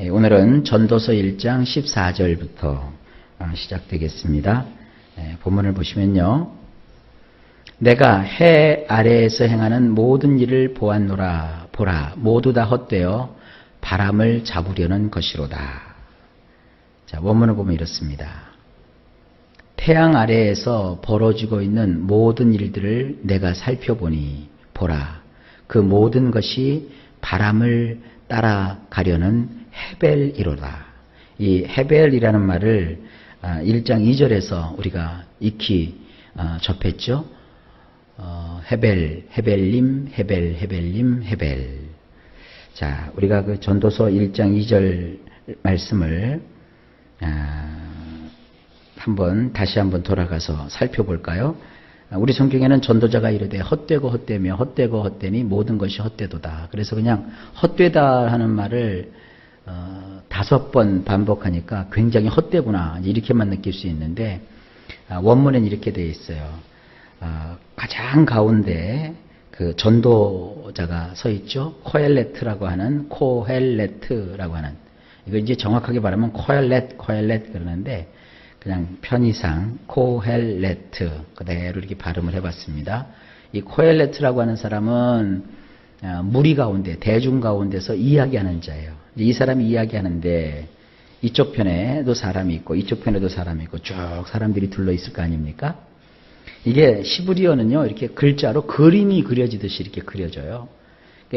오늘은 전도서 1장 14절부터 시작되겠습니다. 본문을 보시면요. 내가 해 아래에서 행하는 모든 일을 보았노라. 보라, 모두 다 헛되어 바람을 잡으려는 것이로다. 자, 원문을 보면 이렇습니다. 태양 아래에서 벌어지고 있는 모든 일들을 내가 살펴보니 보라, 그 모든 것이 바람을 따라가려는 헤벨이로다. 이 헤벨이라는 말을 1장 2절에서 우리가 익히 접했죠. 헤벨, 헤벨님, 헤벨, 헤벨님, 헤벨. 자, 우리가 그 전도서 1장 2절 말씀을 다시 한번 돌아가서 살펴볼까요? 우리 성경에는 전도자가 이르되 헛되고 헛되며 헛되고 헛되니 모든 것이 헛되도다. 그래서 그냥 헛되다 하는 말을 5번 반복하니까 굉장히 헛되구나 이렇게만 느낄 수 있는데 원문엔 이렇게 되어 있어요. 가장 가운데 그 전도자가 서 있죠. 코헬레트라고 하는 이거 이제 정확하게 말하면 코헬렛 그러는데 그냥 편의상 코헬레트 그대로 이렇게 발음을 해봤습니다. 이 코헬레트라고 하는 사람은 무리 가운데 대중 가운데서 이야기하는 자예요. 이 사람이 이야기하는데 이쪽 편에도 사람이 있고 이쪽 편에도 사람이 있고 쭉 사람들이 둘러 있을 거 아닙니까? 이게 시브리어는요 이렇게 글자로 그림이 그려지듯이 이렇게 그려져요.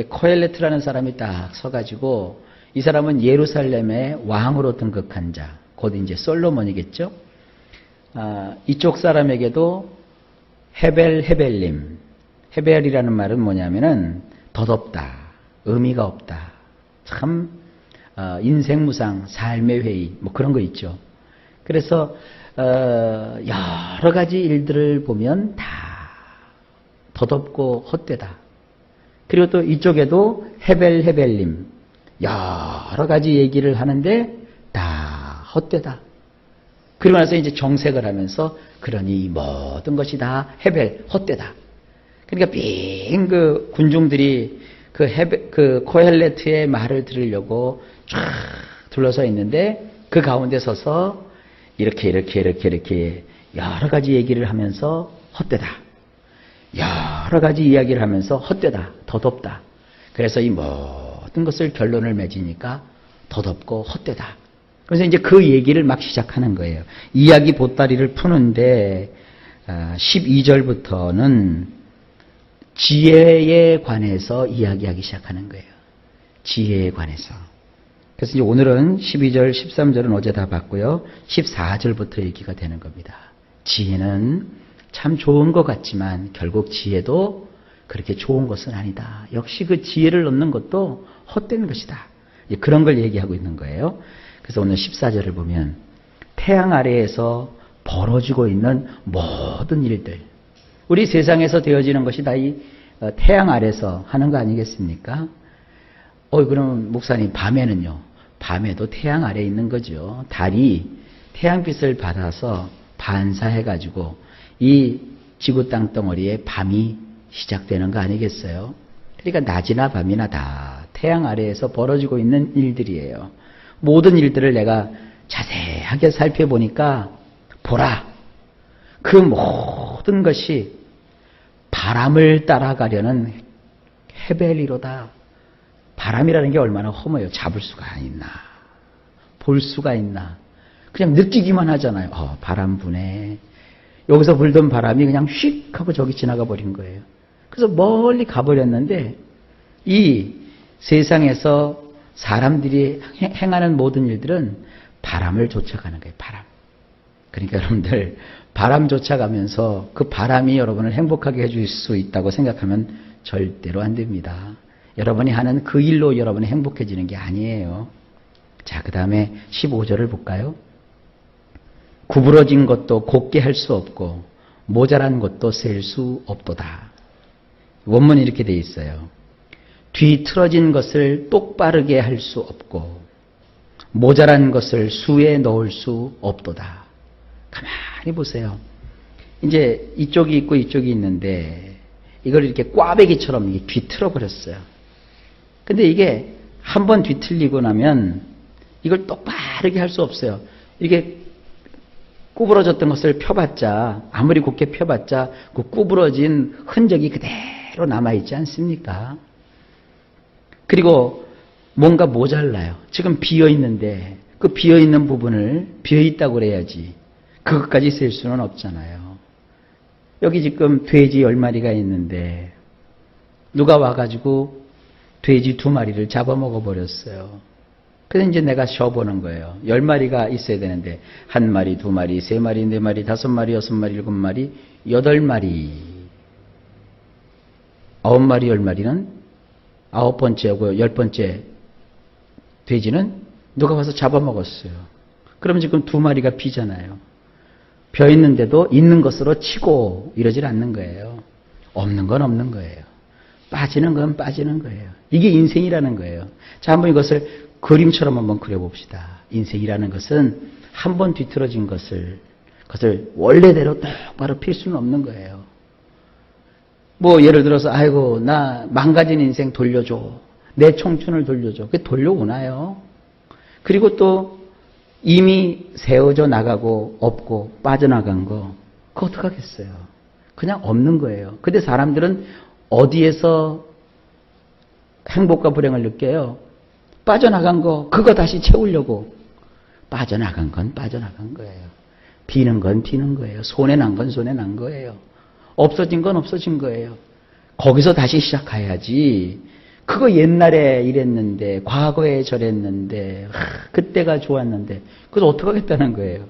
코헬레트라는 사람이 딱 서가지고 이 사람은 예루살렘의 왕으로 등극한 자. 곧 이제 솔로몬이겠죠. 이쪽 사람에게도 헤벨님. 헤벨이라는 말은 뭐냐면은 덧없다, 의미가 없다. 참 인생무상, 삶의 회의 뭐 그런 거 있죠. 그래서 여러 가지 일들을 보면 다 덧없고 헛되다. 그리고 또 이쪽에도 헤벨님 여러 가지 얘기를 하는데 다 헛되다. 그러고 나서 이제 정색을 하면서 그러니 모든 것이 다 헤벨, 헛되다. 그러니까 빙 그 군중들이 그 코헬레트의 말을 들으려고 쫙 둘러서 있는데 그 가운데 서서 이렇게 여러 가지 얘기를 하면서 헛되다. 여러 가지 이야기를 하면서 헛되다. 덧없다. 그래서 이 모든 것을 결론을 맺으니까 덧없고 헛되다. 그래서 이제 그 얘기를 막 시작하는 거예요. 이야기 보따리를 푸는데 12절부터는 지혜에 관해서 이야기하기 시작하는 거예요. 지혜에 관해서. 그래서 이제 오늘은 12절, 13절은 어제 다 봤고요. 14절부터 얘기가 되는 겁니다. 지혜는 참 좋은 것 같지만 결국 지혜도 그렇게 좋은 것은 아니다. 역시 그 지혜를 얻는 것도 헛된 것이다. 그런 걸 얘기하고 있는 거예요. 그래서 오늘 14절을 보면 태양 아래에서 벌어지고 있는 모든 일들. 우리 세상에서 되어지는 것이 다 이 태양 아래에서 하는 거 아니겠습니까? 그럼 목사님 밤에는요? 밤에도 태양 아래에 있는 거죠. 달이 태양빛을 받아서 반사해가지고 이 지구 땅덩어리에 밤이 시작되는 거 아니겠어요? 그러니까 낮이나 밤이나 다 태양 아래에서 벌어지고 있는 일들이에요. 모든 일들을 내가 자세하게 살펴보니까 보라, 그 모든 것이 바람을 따라가려는 헤벨이로다. 바람이라는 게 얼마나 험해요. 잡을 수가 있나, 볼 수가 있나, 그냥 느끼기만 하잖아요. 바람 부네. 여기서 불던 바람이 그냥 휙 하고 저기 지나가 버린 거예요. 그래서 멀리 가버렸는데 이 세상에서 사람들이 행하는 모든 일들은 바람을 쫓아가는 거예요. 바람. 그러니까 여러분들 바람 쫓아가면서 그 바람이 여러분을 행복하게 해줄 수 있다고 생각하면 절대로 안 됩니다. 여러분이 하는 그 일로 여러분이 행복해지는 게 아니에요. 자, 그 다음에 15절을 볼까요? 구부러진 것도 곱게 할 수 없고 모자란 것도 셀 수 없도다. 원문이 이렇게 돼 있어요. 뒤틀어진 것을 똑바르게 할 수 없고 모자란 것을 수에 넣을 수 없도다. 가만히 보세요. 이제 이쪽이 있고 이쪽이 있는데 이걸 이렇게 꽈배기처럼 이게 뒤틀어 버렸어요. 근데 이게 한번 뒤틀리고 나면 이걸 똑바르게 할 수 없어요. 이게 구부러졌던 것을 펴봤자, 아무리 곱게 펴봤자 그 구부러진 흔적이 그대로 남아있지 않습니까? 그리고 뭔가 모자라요. 지금 비어있는데 그 비어있는 부분을 비어있다고 그래야지 그것까지 쓸 수는 없잖아요. 여기 지금 돼지 10마리가 있는데 누가 와가지고 돼지 2마리를 잡아먹어 버렸어요. 그래서 이제 내가 쉬어보는 거예요. 10마리가 있어야 되는데 1마리, 2마리, 3마리, 4마리, 5마리, 6마리, 7마리, 8마리, 9마리, 10마리는 9번째고 10번째 돼지는 누가 와서 잡아먹었어요. 그러면 지금 2마리가 비잖아요. 벼 있는데도 있는 것으로 치고 이러질 않는 거예요. 없는 건 없는 거예요. 빠지는 건 빠지는 거예요. 이게 인생이라는 거예요. 자, 한번 이것을 그림처럼 한번 그려봅시다. 인생이라는 것은 한 번 뒤틀어진 그것을 원래대로 똑바로 필 수는 없는 거예요. 뭐 예를 들어서 아이고 나 망가진 인생 돌려줘. 내 청춘을 돌려줘. 그게 돌려오나요? 그리고 또 이미 세워져 나가고 없고 빠져나간 거 그거 어떡하겠어요? 그냥 없는 거예요. 근데 사람들은 어디에서 행복과 불행을 느껴요? 빠져나간 거 그거 다시 채우려고. 빠져나간 건 빠져나간 거예요. 비는 건 비는 거예요. 손해난 건 손해난 거예요. 없어진 건 없어진 거예요. 거기서 다시 시작해야지. 그거 옛날에 이랬는데 과거에 저랬는데 그때가 좋았는데 그걸 어떡하겠다는 거예요.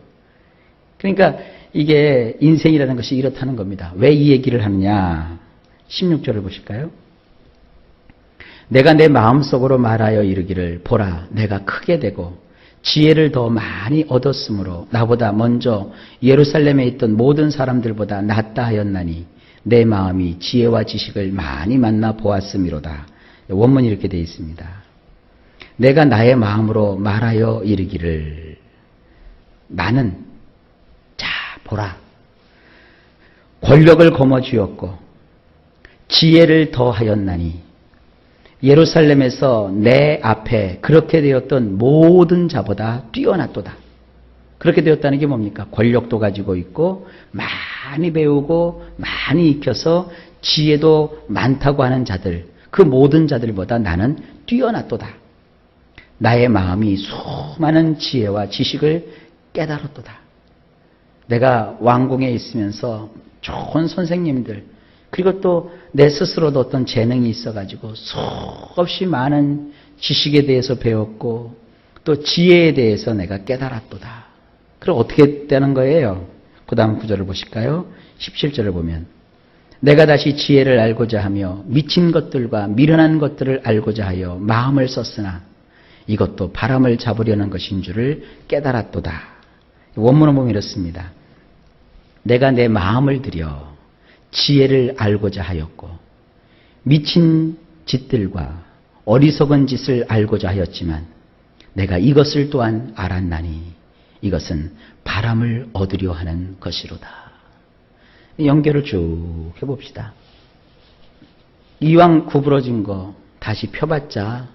그러니까 이게 인생이라는 것이 이렇다는 겁니다. 왜 이 얘기를 하느냐. 16절을 보실까요? 내가 내 마음속으로 말하여 이르기를 보라 내가 크게 되고 지혜를 더 많이 얻었으므로 나보다 먼저 예루살렘에 있던 모든 사람들보다 낫다 하였나니 내 마음이 지혜와 지식을 많이 만나 보았음이로다. 원문이 이렇게 되어 있습니다. 내가 나의 마음으로 말하여 이르기를 나는 자 보라 권력을 거머쥐었고 지혜를 더하였나니 예루살렘에서 내 앞에 그렇게 되었던 모든 자보다 뛰어났도다. 그렇게 되었다는 게 뭡니까? 권력도 가지고 있고 많이 배우고 많이 익혀서 지혜도 많다고 하는 자들 그 모든 자들보다 나는 뛰어났도다. 나의 마음이 수많은 지혜와 지식을 깨달았도다. 내가 왕궁에 있으면서 좋은 선생님들 그리고 또 내 스스로도 어떤 재능이 있어가지고 수없이 많은 지식에 대해서 배웠고 또 지혜에 대해서 내가 깨달았도다. 그럼 어떻게 되는 거예요? 그 다음 구절을 보실까요? 17절을 보면 내가 다시 지혜를 알고자 하며 미친 것들과 미련한 것들을 알고자 하여 마음을 썼으나 이것도 바람을 잡으려는 것인 줄을 깨달았도다. 원문을 보면 이렇습니다. 내가 내 마음을 들여 지혜를 알고자 하였고 미친 짓들과 어리석은 짓을 알고자 하였지만 내가 이것을 또한 알았나니 이것은 바람을 얻으려 하는 것이로다. 연결을 쭉 해봅시다. 이왕 구부러진 거 다시 펴봤자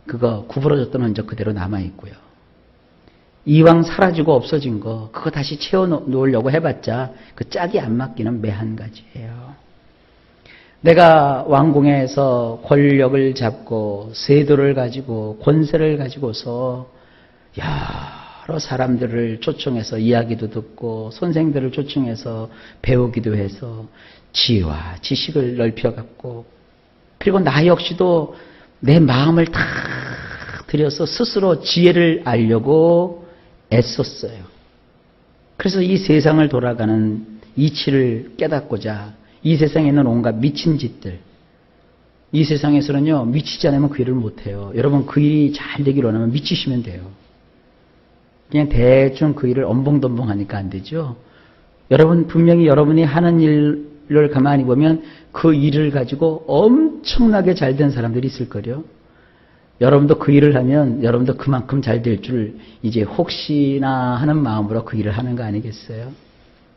그거 구부러졌던 흔적 그대로 남아있고요. 이왕 사라지고 없어진 거 그거 다시 채워놓으려고 해봤자 그 짝이 안 맞기는 매 한 가지예요. 내가 왕궁에서 권력을 잡고 세도를 가지고 권세를 가지고서 여러 사람들을 초청해서 이야기도 듣고 선생들을 초청해서 배우기도 해서 지혜와 지식을 넓혀갔고 그리고 나 역시도 내 마음을 다 들여서 스스로 지혜를 알려고 애썼어요. 그래서 이 세상을 돌아가는 이치를 깨닫고자 이 세상에 있는 온갖 미친 짓들 이 세상에서는요 미치지 않으면 그 일을 못해요. 여러분 그 일이 잘 되기로 하면 미치시면 돼요. 그냥 대충 그 일을 엄봉덤봉 하니까 안 되죠. 여러분 분명히 여러분이 하는 일을 가만히 보면 그 일을 가지고 엄청나게 잘된 사람들이 있을 거예요. 여러분도 그 일을 하면 여러분도 그만큼 잘 될 줄 이제 혹시나 하는 마음으로 그 일을 하는 거 아니겠어요?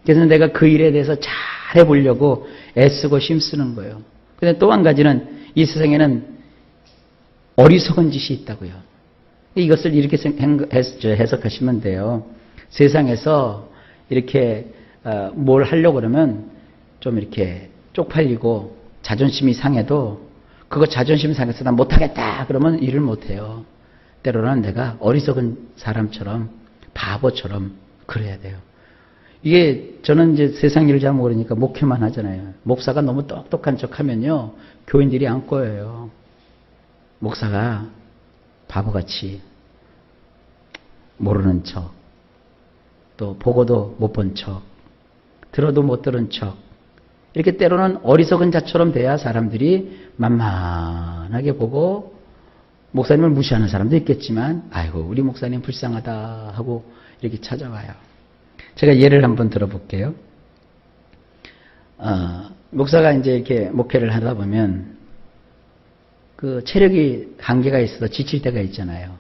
그래서 내가 그 일에 대해서 잘 해보려고 애쓰고 힘쓰는 거예요. 근데 또 한 가지는 이 세상에는 어리석은 짓이 있다고요. 이것을 이렇게 해석하시면 돼요. 세상에서 이렇게 뭘 하려고 그러면 좀 이렇게 쪽팔리고 자존심이 상해도 그거 자존심 상해서 나 못하겠다 그러면 일을 못해요. 때로는 내가 어리석은 사람처럼 바보처럼 그래야 돼요. 이게 저는 이제 세상 일을 잘 모르니까 목회만 하잖아요. 목사가 너무 똑똑한 척 하면요. 교인들이 안 꼬여요. 목사가 바보같이 모르는 척, 또 보고도 못 본 척, 들어도 못 들은 척, 이렇게 때로는 어리석은 자처럼 돼야 사람들이 만만하게 보고 목사님을 무시하는 사람도 있겠지만 아이고 우리 목사님 불쌍하다 하고 이렇게 찾아와요. 제가 예를 한번 들어볼게요. 목사가 이제 이렇게 목회를 하다 보면 그 체력이 한계가 있어서 지칠 때가 있잖아요.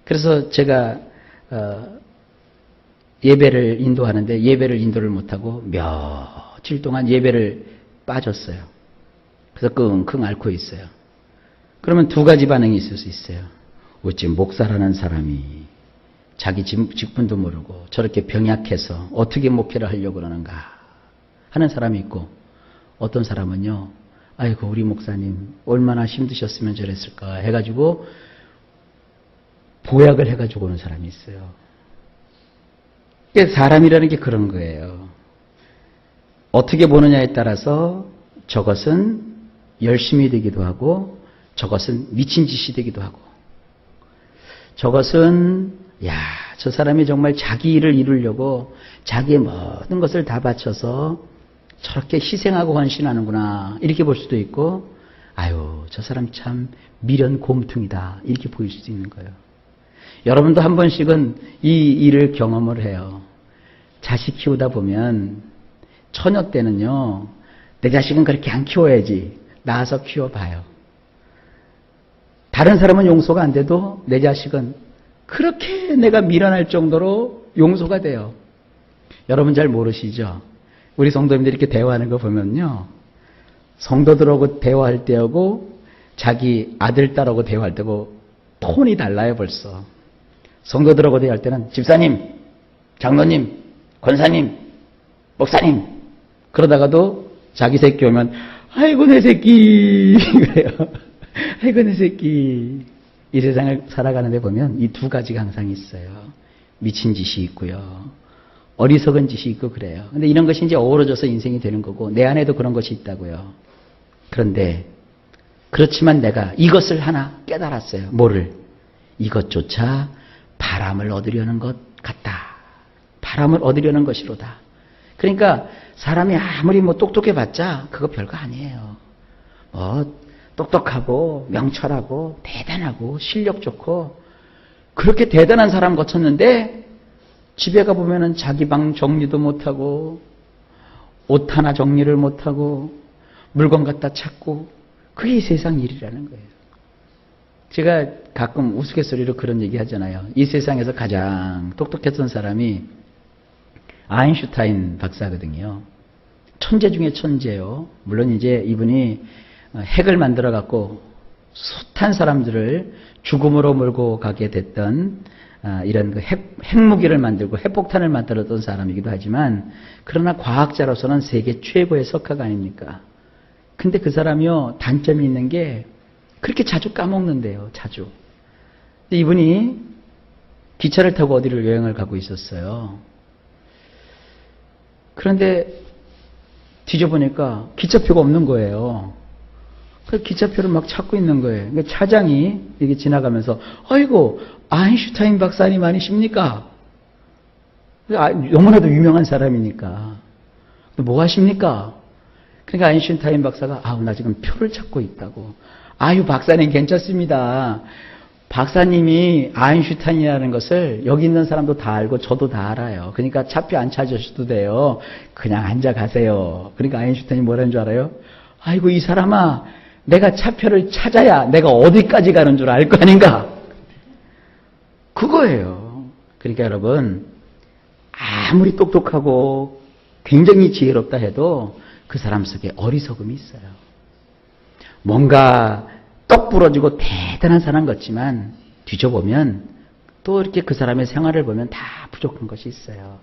그래서 제가 예배를 인도하는데 예배를 인도를 못하고 며칠 동안 예배를 빠졌어요. 그래서 끙끙 앓고 있어요. 그러면 두 가지 반응이 있을 수 있어요. 어찌 목사라는 사람이 자기 직분도 모르고 저렇게 병약해서 어떻게 목회를 하려고 그러는가 하는 사람이 있고, 어떤 사람은요, 아이고 우리 목사님 얼마나 힘드셨으면 저랬을까 해가지고 보약을 해가지고 오는 사람이 있어요. 사람이라는 게 그런 거예요. 어떻게 보느냐에 따라서 저것은 열심히 되기도 하고 저것은 미친 짓이 되기도 하고, 저것은 저 사람이 정말 자기 일을 이루려고 자기의 모든 것을 다 바쳐서 저렇게 희생하고 헌신하는구나 이렇게 볼 수도 있고, 아유 저 사람 참 미련 곰퉁이다 이렇게 보일 수도 있는 거예요. 여러분도 한 번씩은 이 일을 경험을 해요. 자식 키우다 보면 처녀 때는요, 내 자식은 그렇게 안 키워야지 낳아서 키워봐요. 다른 사람은 용서가 안 돼도 내 자식은 그렇게 내가 미련할 정도로 용서가 돼요. 여러분 잘 모르시죠? 우리 성도님들이 이렇게 대화하는 거 보면요, 성도들하고 대화할 때하고 자기 아들, 딸하고 대화할 때고 톤이 달라요 벌써. 성도들하고 대화할 때는 집사님, 장로님, 권사님, 목사님, 그러다가도 자기 새끼 오면 아이고 내 새끼 그래요. 아이고 내 새끼. 이 세상을 살아가는데 보면 이 두 가지가 항상 있어요. 미친 짓이 있고요, 어리석은 짓이 있고 그래요. 근데 이런 것이 이제 어우러져서 인생이 되는 거고, 내 안에도 그런 것이 있다고요. 그런데 그렇지만 내가 이것을 하나 깨달았어요. 뭐를? 이것조차 바람을 얻으려는 것 같다. 바람을 얻으려는 것이로다. 그러니까 사람이 아무리 뭐 똑똑해봤자 그거 별거 아니에요. 똑똑하고 명철하고 대단하고 실력 좋고 그렇게 대단한 사람 거쳤는데 집에 가보면은 자기 방 정리도 못하고 옷 하나 정리를 못하고 물건 갖다 찾고, 그게 이 세상 일이라는 거예요. 제가 가끔 우스갯소리로 그런 얘기 하잖아요. 이 세상에서 가장 똑똑했던 사람이 아인슈타인 박사거든요. 천재 중에 천재요. 물론 이제 이분이 핵을 만들어 갖고 숱한 사람들을 죽음으로 몰고 가게 됐던 이런 그 핵무기를 만들고 핵폭탄을 만들었던 사람이기도 하지만, 그러나 과학자로서는 세계 최고의 석학 아닙니까? 근데 그 사람이요, 단점이 있는 게 그렇게 자주 까먹는데요. 자주. 근데 이분이 기차를 타고 어디를 여행을 가고 있었어요. 그런데 뒤져보니까 기차표가 없는 거예요. 그 기차표를 막 찾고 있는 거예요. 그러니까 차장이 이게 지나가면서 아이고 아인슈타인 박사님 아니십니까? 너무나도 유명한 사람이니까. 뭐 하십니까? 그러니까 아인슈타인 박사가 나 지금 표를 찾고 있다고. 아유 박사님 괜찮습니다. 박사님이 아인슈타인이라는 것을 여기 있는 사람도 다 알고 저도 다 알아요. 그러니까 차표 안 찾으셔도 돼요. 그냥 앉아 가세요. 그러니까 아인슈타인이 뭐라는 줄 알아요? 아이고 이 사람아, 내가 차표를 찾아야 내가 어디까지 가는 줄 알 거 아닌가? 그거예요. 그러니까 여러분, 아무리 똑똑하고 굉장히 지혜롭다 해도 그 사람 속에 어리석음이 있어요. 뭔가 똑 부러지고 대단한 사람 같지만 뒤져보면 또 이렇게 그 사람의 생활을 보면 다 부족한 것이 있어요.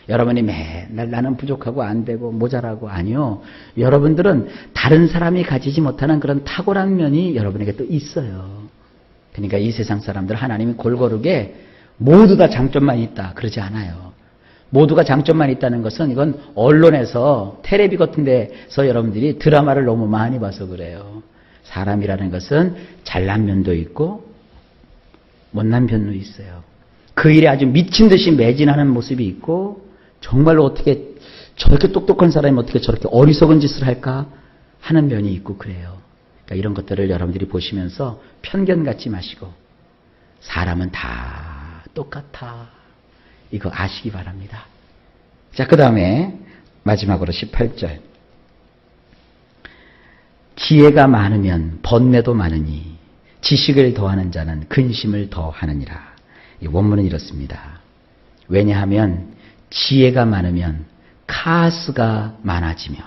여러분이 맨날 나는 부족하고 안 되고 모자라고 아니요. 여러분들은 다른 사람이 가지지 못하는 그런 탁월한 면이 여러분에게 또 있어요. 그러니까 이 세상 사람들 하나님이 골고루게 모두 다 장점만 있다 그러지 않아요. 모두가 장점만 있다는 것은 이건 언론에서 텔레비 같은 데서 여러분들이 드라마를 너무 많이 봐서 그래요. 사람이라는 것은 잘난 면도 있고 못난 면도 있어요. 그 일에 아주 미친 듯이 매진하는 모습이 있고 정말로 어떻게 저렇게 똑똑한 사람이 어떻게 저렇게 어리석은 짓을 할까 하는 면이 있고 그래요. 그러니까 이런 것들을 여러분들이 보시면서 편견 갖지 마시고 사람은 다 똑같아. 이거 아시기 바랍니다. 자, 그 다음에 마지막으로 18절. 지혜가 많으면 번뇌도 많으니 지식을 더하는 자는 근심을 더하느니라. 이 원문은 이렇습니다. 왜냐하면 지혜가 많으면 카스가 많아지며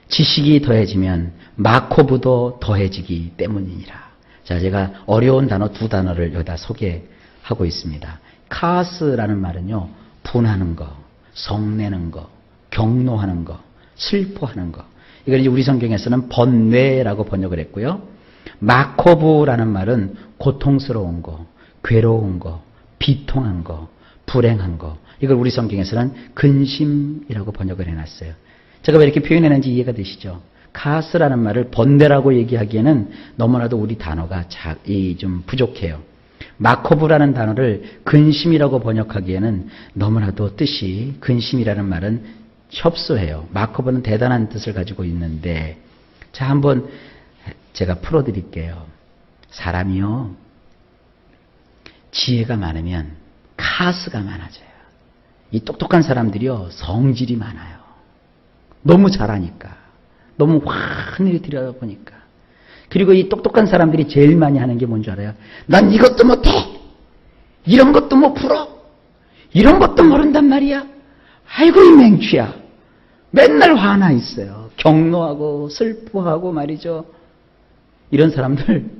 지식이 더해지면 마코브도 더해지기 때문이니라. 자, 제가 어려운 단어 두 단어를 여기다 소개하고 있습니다. 카스라는 말은요, 분하는 거, 성내는 거, 경노하는 거, 슬퍼하는 거. 이걸 이제 우리 성경에서는 번뇌라고 번역을 했고요. 마코브라는 말은 고통스러운 거, 괴로운 거, 비통한 거, 불행한 거. 이걸 우리 성경에서는 근심이라고 번역을 해놨어요. 제가 왜 이렇게 표현했는지 이해가 되시죠? 카스라는 말을 번뇌라고 얘기하기에는 너무나도 우리 단어가 좀 부족해요. 마코브라는 단어를 근심이라고 번역하기에는 너무나도 뜻이 근심이라는 말은 협소해요. 마코브는 대단한 뜻을 가지고 있는데 자, 한번 제가 풀어드릴게요. 사람이요, 지혜가 많으면 카스가 많아져요. 이 똑똑한 사람들이요, 성질이 많아요. 너무 잘하니까. 너무 환히 들여다보니까. 그리고 이 똑똑한 사람들이 제일 많이 하는 게 뭔지 알아요? 난 이것도 못해! 이런 것도 못 풀어! 이런 것도 모른단 말이야! 아이고, 이 맹추야! 맨날 화나 있어요. 경노하고 슬퍼하고 말이죠. 이런 사람들,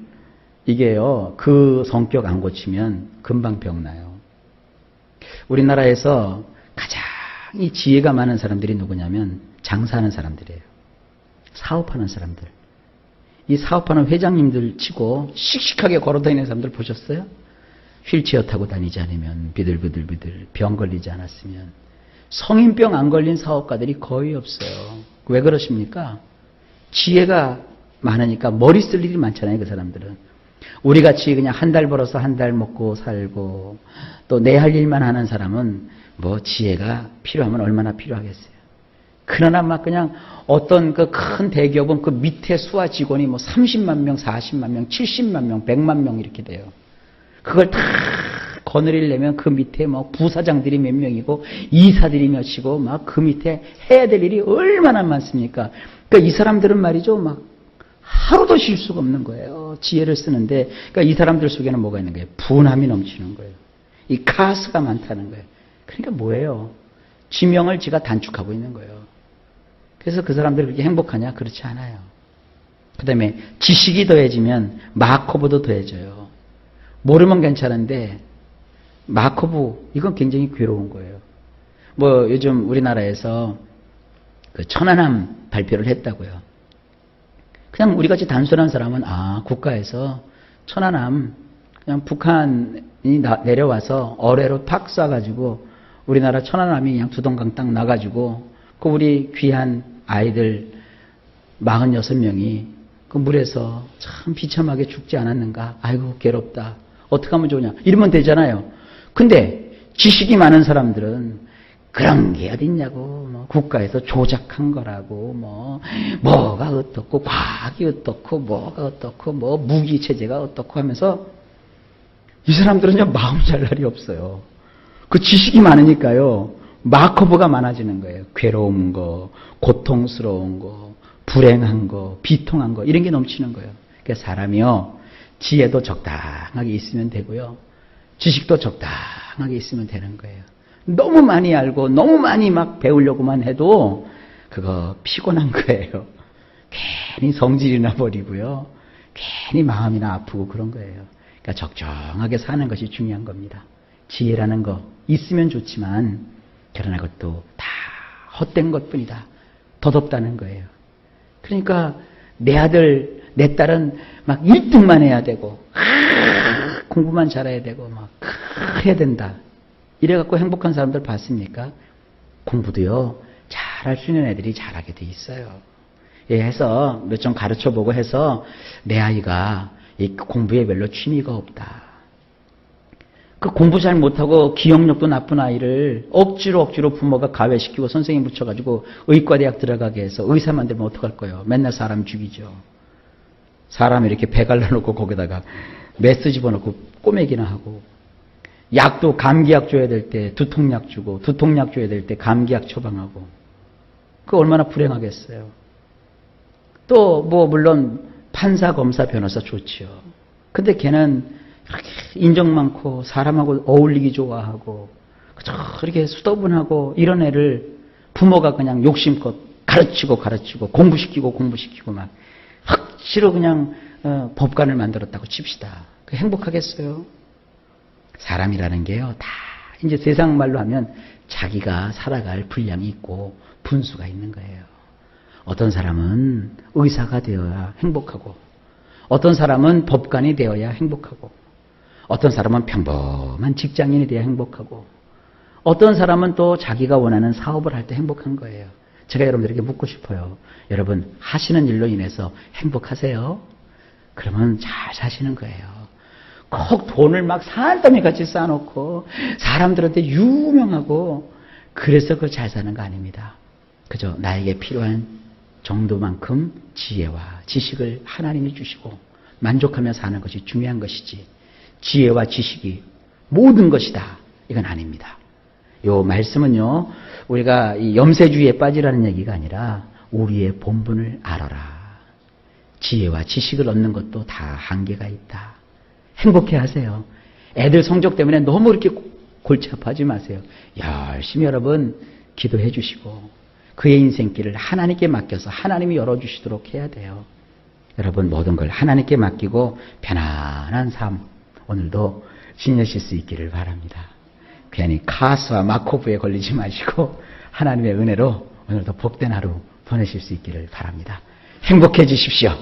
이게요, 그 성격 안 고치면 금방 병나요. 우리나라에서 가장 이 지혜가 많은 사람들이 누구냐면 장사하는 사람들이에요. 사업하는 사람들. 이 사업하는 회장님들 치고 씩씩하게 걸어다니는 사람들 보셨어요? 휠체어 타고 다니지 않으면 비들비들 병 걸리지 않았으면. 성인병 안 걸린 사업가들이 거의 없어요. 왜 그러십니까? 지혜가 많으니까 머리 쓸 일이 많잖아요, 그 사람들은. 우리같이 그냥 한 달 벌어서 한 달 먹고 살고 또 내 할 일만 하는 사람은 뭐 지혜가 필요하면 얼마나 필요하겠어요. 그러나 막 그냥 어떤 그 큰 대기업은 그 밑에 수하 직원이 뭐 30만 명, 40만 명, 70만 명, 100만 명 이렇게 돼요. 그걸 다 거느리려면 그 밑에 뭐 부사장들이 몇 명이고 이사들이 몇이고 막 그 밑에 해야 될 일이 얼마나 많습니까? 그러니까 이 사람들은 말이죠, 막 하루도 쉴 수가 없는 거예요. 지혜를 쓰는데. 그러니까 이 사람들 속에는 뭐가 있는 거예요? 분함이 넘치는 거예요. 이 카스가 많다는 거예요. 그러니까 뭐예요? 지명을 지가 단축하고 있는 거예요. 그래서 그 사람들이 그렇게 행복하냐? 그렇지 않아요. 그 다음에 지식이 더해지면 마코브도 더해져요. 모르면 괜찮은데 마코브, 이건 굉장히 괴로운 거예요. 뭐 요즘 우리나라에서 그 천안함 발표를 했다고요. 그냥 우리같이 단순한 사람은 국가에서 천안함 그냥 북한이 내려와서 어뢰로 팍 쏴가지고 우리나라 천안함이 그냥 두동강 딱 나가지고 그 우리 귀한 아이들 46명이 그 물에서 참 비참하게 죽지 않았는가? 아이고 괴롭다. 어떻게 하면 좋으냐? 이러면 되잖아요. 근데 지식이 많은 사람들은 그런 게 어딨냐고, 뭐 국가에서 조작한 거라고, 뭐가 어떻고, 과학이 어떻고, 뭐가 어떻고, 뭐 무기 체제가 어떻고 하면서 이 사람들은요 마음 잘 날이 없어요. 그 지식이 많으니까요 마커브가 많아지는 거예요. 괴로운 거, 고통스러운 거, 불행한 거, 비통한 거 이런 게 넘치는 거예요. 그러니까 사람이요 지혜도 적당하게 있으면 되고요, 지식도 적당하게 있으면 되는 거예요. 너무 많이 알고 너무 많이 막 배우려고만 해도 그거 피곤한 거예요. 괜히 성질이나 버리고요. 괜히 마음이나 아프고 그런 거예요. 그러니까 적정하게 사는 것이 중요한 겁니다. 지혜라는 거 있으면 좋지만 그러나 그것도 다 헛된 것뿐이다. 덧없다는 거예요. 그러니까 내 아들, 내 딸은 막 1등만 해야 되고 공부만 잘해야 되고 막 해야 된다. 이래갖고 행복한 사람들 봤습니까? 공부도요. 잘할 수 있는 애들이 잘하게 돼 있어요. 예, 해서 몇 점 가르쳐보고 해서 내 아이가 이 공부에 별로 취미가 없다. 그 공부 잘 못하고 기억력도 나쁜 아이를 억지로 부모가 가외시키고 선생님 붙여가지고 의과대학 들어가게 해서 의사 만들면 어떡할 거예요? 맨날 사람 죽이죠. 사람 이렇게 배 갈라놓고 거기다가 메스 집어넣고 꼬매기나 하고, 약도 감기약 줘야 될 때 두통약 주고, 두통약 줘야 될 때 감기약 처방하고, 그 얼마나 불행하겠어요. 또 뭐 물론 판사, 검사, 변호사 좋지요. 근데 걔는 이렇게 인정 많고 사람하고 어울리기 좋아하고 이렇게 수더분하고 이런 애를 부모가 그냥 욕심껏 가르치고 공부시키고 막 억지로 그냥 법관을 만들었다고 칩시다. 그 행복하겠어요? 사람이라는 게요, 다 이제 세상 말로 하면 자기가 살아갈 분량이 있고 분수가 있는 거예요. 어떤 사람은 의사가 되어야 행복하고, 어떤 사람은 법관이 되어야 행복하고, 어떤 사람은 평범한 직장인이 되어야 행복하고, 어떤 사람은 또 자기가 원하는 사업을 할 때 행복한 거예요. 제가 여러분들에게 묻고 싶어요. 여러분 하시는 일로 인해서 행복하세요? 그러면 잘 사시는 거예요. 꼭 돈을 막 산더미같이 쌓아놓고 사람들한테 유명하고 그래서 그 잘 사는 거 아닙니다. 그저 나에게 필요한 정도만큼 지혜와 지식을 하나님이 주시고 만족하며 사는 것이 중요한 것이지, 지혜와 지식이 모든 것이다, 이건 아닙니다. 요 말씀은요, 우리가 이 염세주의에 빠지라는 얘기가 아니라 우리의 본분을 알아라. 지혜와 지식을 얻는 것도 다 한계가 있다. 행복해 하세요. 애들 성적 때문에 너무 이렇게 골치 아파하지 마세요. 열심히 여러분 기도해 주시고 그의 인생길을 하나님께 맡겨서 하나님이 열어주시도록 해야 돼요. 여러분 모든 걸 하나님께 맡기고 편안한 삶 오늘도 지내실 수 있기를 바랍니다. 괜히 카스와 마코브에 걸리지 마시고 하나님의 은혜로 오늘도 복된 하루 보내실 수 있기를 바랍니다. 행복해지십시오.